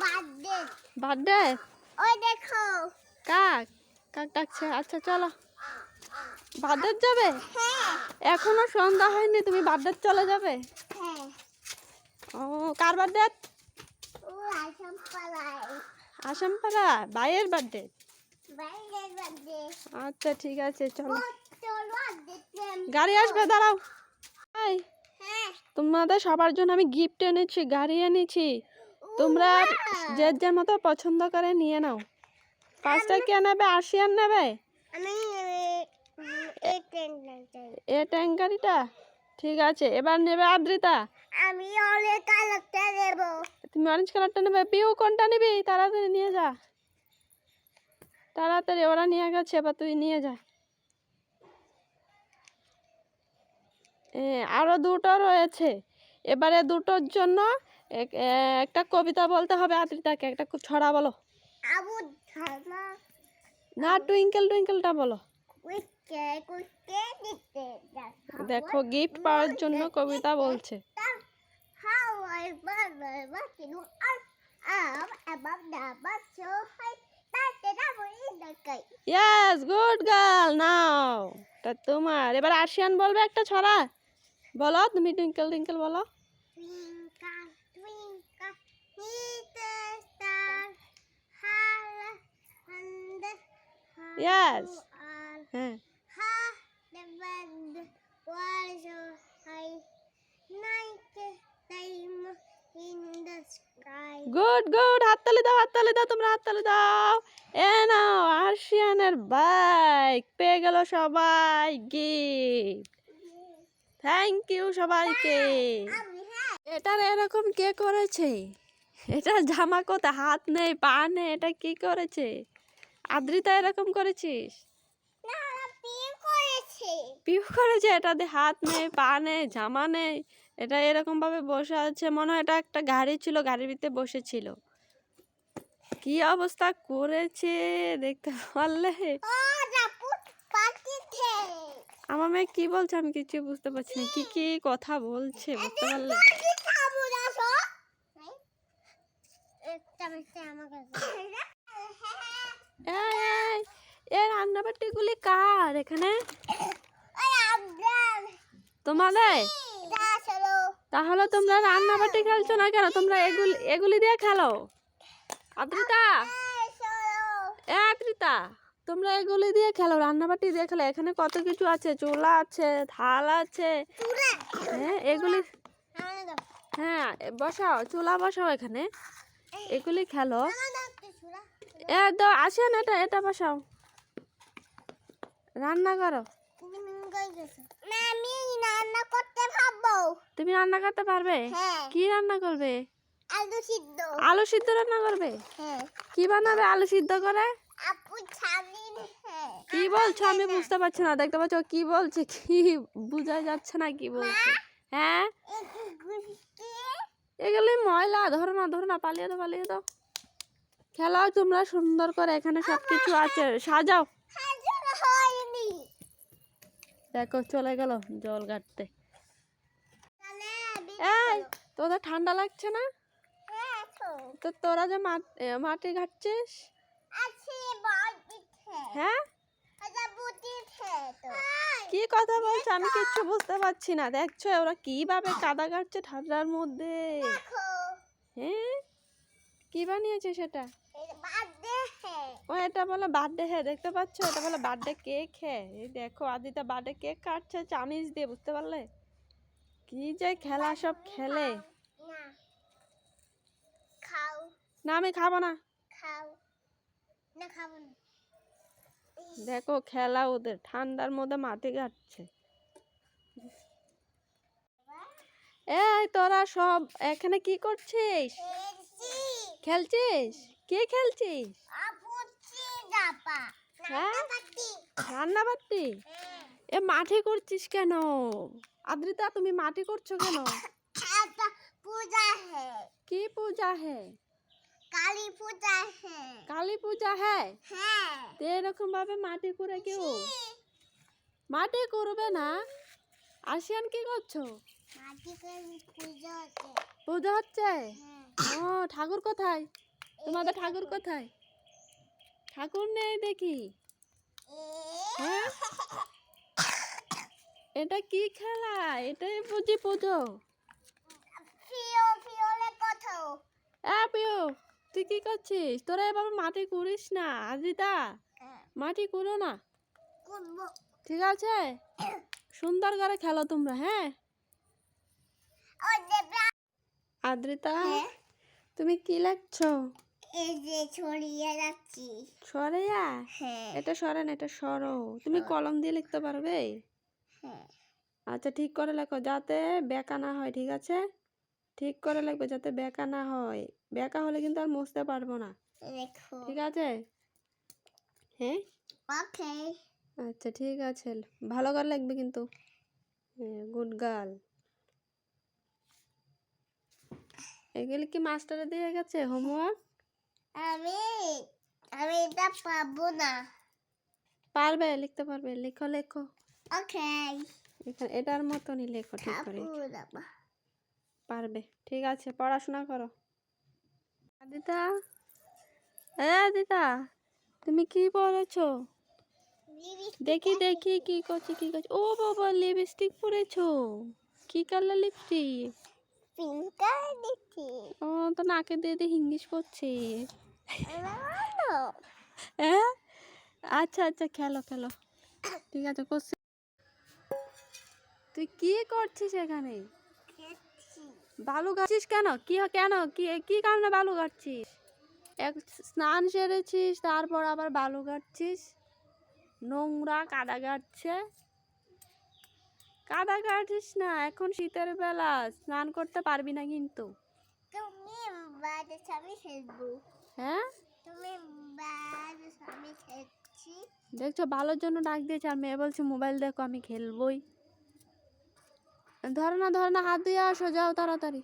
Birthday birthday ওই দেখো কাক কাক ডাকছে। আচ্ছা চলো বার্থডে যাবে। হ্যাঁ এখনো সন্ধ্যা হয়নি, তুমি বার্থডে চলে যাবে? হ্যাঁ ও কার বার্থডে? ও আসাম পালাই আসামপাড়া ভাইয়ের বার্থডে। বাইরের বার্থডে আচ্ছা ঠিক আছে চলো, চলো দেখতে গাড়ি আসবে, দাঁড়াও। এই হ্যাঁ তোমাদের সবার জন্য আমি গিফট এনেছি, গাড়ি এনেছি। তোমরা যে যার মতো পছন্দ করে নিয়ে নাও। পাঁচটা কে নেবে? আশিয়ান নেবে আমি এই ট্রেনটা চাই। এ ট্যাঙ্ক গাড়িটা? ঠিক আছে, এবার নেবে আদ্রিতা। আমি অনেক কালারটা নেব। তুমি অরেঞ্জ কালারটা নেবে। পিউ কোনটা নিবি? তাড়াতাড়ি নিয়ে যা, তাড়াতাড়ি, ওরা নিয়ে গেছে, এবার তুই নিয়ে যা। আরো দুটো রয়েছে, এবারে দুটোর জন্য একটা কবিতা বলতে হবে আদ্রিতাকে। একটা ছড়া বলো। আবু ধামা না, টুইঙ্কেল টুইঙ্কেলটা বলো। কুইকে কুইকে দিতে দেখো গিফট পাওয়ার জন্য কবিতা বলছে। How I mother watching us above the bus so high that the double in the sky. Yes, good girl. নাও তা তোমার। এবার আশিয়ান বলবে একটা ছড়া বলো। তুমি টুইঙ্কেল টুইঙ্কেল বলো। Twinkle, twinkle, little star, how wonder Yes. you are. হ্যাঁ How the wind was so high, night time in the sky. Good good, হাততালি দাও, হাততালি দাও, তোমরা হাততালি দাও। এ নাও আশিয়ানের বাইক পেয়ে গেল সবাই গিফট। থ্যাংক ইউ সবাইকে। এটার এরকম কে করেছে? এটা জামা কোথা, হাত নেই পা নেই, এটা কি করেছে? আদ্রিতা এরকম করেছিস? না বিয়ে করেছে পিউ করেছে। এটাতে হাত নেই পা নেই জামা নেই, এটা এরকম ভাবে বসে আছে, মনে হয় এটা একটা গাড়ি ছিল, গাড়ির ভিতরে বসেছিল। কি অবস্থা করেছে দেখতে পারলে? ও জাপুট পাটিতে আমার মেয়ে কি বলছে আমি কিছু বুঝতে পারছি না, কি কি কথা বলছে বুঝতে পারলে? পাটি খাবো না সো একটা মিষ্টি আমার কাছে এই এই, এই রান্নাবাটিগুলি কার এখানে? ওই আব্রাম তোমাদের? যা চলো তাহলে তোমরা রান্নাবাটি খেলছো না কেন? তোমরা এগুলি এগুলি দিয়ে খেলো। আদ্রিতা, চলো এ আদ্রিতা, তোমরা এগুলি দিয়ে খেলো, রান্নাবাটি দিয়ে খেলো। এখানে কত কিছু আছে, চুলা আছে, থাল আছে। চুলা হ্যাঁ এগুলি, আমার দাও হ্যাঁ বসাও, চুলা বসাও এখানে, এগুলি খেলো। আমার দাও চুলা এ তো আসেন, এটা এটা বসাও, রান্না করো। তুমি কই গেছো না আমি রান্না করতে ভাববো তুমি রান্না করতে পারবে? হ্যাঁ কি রান্না করবে? আলু সিদ্ধ আলু সিদ্ধ রান্না করবে? হ্যাঁ কি বানাবে আলু সিদ্ধ করে? আপু ছাড়িন হ্যাঁ কি বলছো আমি বুঝতে পারছি না। দেখতে পাচ্ছ কি বলছে, কি বোঝা যাচ্ছে না কি বলছে। হ্যাঁ একটু গুষ্টি এগুলি ময়লা, ধরো না ধরো না, পালিয়ে দাও পালিয়ে দাও। খেলাও তোমরা সুন্দর করে, এখানে সব কিছু আছে, সাজাও। হাজার হয়নি দেখো চলে গেল জল ঘাটতে। তাহলে এই তোদের ঠান্ডা লাগছে না? হ্যাঁ তো তো তোরা যে মাটি ঘাটছিস? আছে বাড়িতে হ্যাঁ আচ্ছা বুটিতে তো কি কথা বলছো আমি কিচ্ছু বুঝতে পারছি না। দেখছো ওরা কিভাবে কাদা কাটছে ঠান্ডার মধ্যে? দেখো হ্যাঁ কি বানিয়েছে সেটা? এই বার্থডে হ্যাঁ ও এটা বলে বার্থডে, হ্যাঁ দেখতে পাচ্ছ এটা বলে বার্থডে কেক। হ্যাঁ এই দেখো আদিতা বার্থডে কেক কাটছে চামিচ দিয়ে, বুঝতে পারলে? কি যে খেলা সব খেলে। না খাও না আমি খাবো না। খাও না খাবো না দেখো খেলা ওদের, ঠান্ডার মধ্যে মাটি ঘাটছে। এই তোরা সব এখানে কি করছিস? খেলছি খেলছিস? কে খেলছিস? আপুচি জাপা হ্যাঁ? না পাটি রান্না বাটি? এ মাঠে করছিস কেন? আদ্রিতা তুমি মাটি করছো কেন? ऐसा पूजा है কি পূজা হে? काली पूजा है কালী পূজা হ্যাঁ? है তো এরকম ভাবে মাটি করে কেউ মাটি করবে না? আশিয়ান কি করছো? माटी के पूजा होते পূজা হচ্ছে? हैं ও ঠাকুর কোথায়? তোমাদের ঠাকুর কোথায়? ঠাকুর নেই দেখি। হ্যাঁ, এটা কি খেলা? এটাই বুঝি পুজো। ফিওলে কোথাও পিও, তুই কি করছিস? তোরা এবার মাটি কুড়িস না আজিদা, মাটি কুড়ো না, করবো। ঠিক আছে? সুন্দর করে খেলো তোমরা, হ্যাঁ? ও দেবরা আদ্রিতা, হ্যাঁ তুমি কি লিখছো? এই যে ছড়িয়ে যাচ্ছি। সরেয়া? হ্যাঁ এটা সরে না, এটা সরো। তুমি কলম দিয়ে লিখতে পারবে? হ্যাঁ আচ্ছা, ঠিক করে লেখো যাতে বেঁকা না হয়, ঠিক আছে? ঠিক করে লিখবে যাতে বেঁকা না হয়। বেঁকা হলে কিন্তু আর মুছতে পারবো না, দেখো। ঠিক আছে? হ্যাঁ, ওকে আচ্ছা ঠিক আছে, ভালো করে লিখবে কিন্তু। হ্যাঁ, গুড গার্ল। এগুলি কি মাস্টারে দিয়ে গেছে হোমওয়ার্ক? আমি আমি এটা পাবো না। পারবে, লিখতে পারবে, লেখো লেখো। ওকে এখানে এটার মতনই লেখো, ঠিক করে। ঠাকুর পারবে, ঠিক আছে, পড়াশোনা করো। আদিতা, আদিতা, তুমি কি পড়েছো? দেখি দেখি কি করছি, কি করছি। ও বাবা, লিপস্টিক পরেছো? কি কালার লিপস্টিক? পিঙ্ক কালার দিচ্ছি। ও তো নাকে দিয়ে দিয়ে হিংলিশ করছে। ভালো হ্যাঁ, আচ্ছা আচ্ছা, খেলো খেলো, ঠিক আছে করছি। তুই কি করছিস এখানে? খেয়েছি। বালু গাচ্ছিস কেন? কি কেন, কি কি কারণে বালু গাচ্ছিস? এক স্নান সেরেছিস, তারপর আবার বালু গাচ্ছিস। নোংরা কাদা গাচ্ছে। কাদা গাছিস না, এখন শীতের বেলা, স্নান করতে পারবি না কিন্তু। তুমি বাড়ির সামনে খেলবো। হ্যাঁ, তুমি বাড়ির সামনে খেলছি। দেখছো, ভালোর জন্য ডাক দিয়েছে, আর মেয়ে বলছে মোবাইল দেখো, আমি খেলবই। ধরো না ধরো না, হাত দিয়ে আসো, যাও তাড়াতাড়ি।